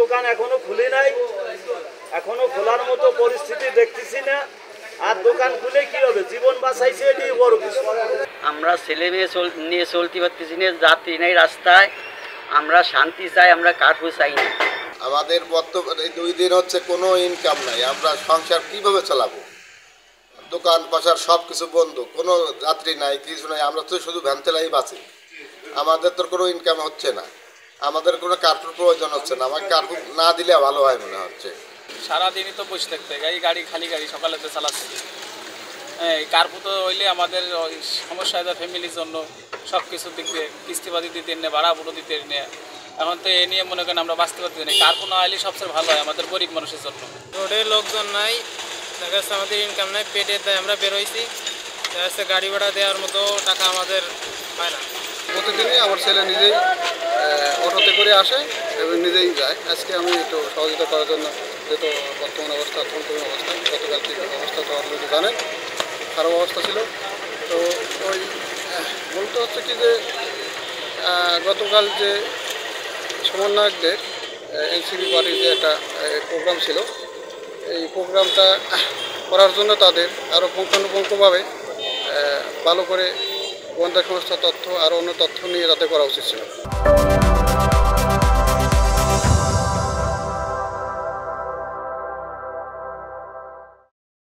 দোকান এখনো খুলি নাই, এখনো খোলার মতো পরিস্থিতি দেখতেছি না। আর দোকান খুলে কি হবে, জীবন বাঁচাইছে এটাই বড় কিছু। আমরা ছেলে মেয়ে নিয়ে চলতে পারতেছি না, যাত্রী নেই রাস্তায়। আমরা শান্তি চাই, আমরা কার্ফিউ চাই না। আমাদের বর্তমানে 2 দিন হচ্ছে কোনো ইনকাম নাই, আমরা সংসার কিভাবে চালাবো? দোকান বাজার সব কিছু বন্ধ, কোনো যাত্রী নাই, কিছু নাই, আমরা তো শুধু ভ্যান চালাই বাঁচি। আমাদের তো কোনো ইনকাম হচ্ছে না, আমাদের কোনো কার্ফিউর প্রয়োজন হচ্ছে না। আমার কার্ফিউ না দিলে ভালো হয় মনে হচ্ছে। সারাদিনই তো বসে থাকতে গাড়ি খালি গাড়ি সকালেতে চালাচ্ছি। এই কার্ফিউ তো হইলে আমাদের সমস্যা হয় ফ্যামিলির জন্য, সব কিছু দিক দিয়ে কিস্তিবাদি দিতে নে, ভাড়া বুড়ো দিতে নে। এখন তো এ নিয়ে মনে করেন আমরা বাঁচতে পারতেছি না। কার্ফিউ না হলে সবচেয়ে ভালো হয় আমাদের গরিব মানুষের জন্য। রোডে লোকজন নাই, দেখা যাচ্ছে আমাদের ইনকাম নাই, পেটের দায় আমরা বেরোইছি, দেখা যাচ্ছে গাড়ি ভাড়া দেওয়ার মতো টাকা আমাদের হয় না। প্রতিদিনই আমার ছেলে নিজেই অটোতে করে আসে এবং নিজেই যায়। আজকে আমি একটু সহযোগিতা করার জন্য, যেহেতু বর্তমান অবস্থা থমথমে অবস্থা, গতকাল ঠিক অবস্থা তো আপনি জানেন, খারাপ অবস্থা ছিল। তো ওই বলতে হচ্ছে কি যে গতকাল যে সমন্বয়কদের এনসিপি পার্টির যে একটা প্রোগ্রাম ছিল, এই প্রোগ্রামটা করার জন্য তাদের আরও পুঙ্খানুপুঙ্খভাবে ভালো করে গোয়েন্দা সংস্থার তথ্য আর অন্য তথ্য নিয়ে যাতে করা উচিত ছিল।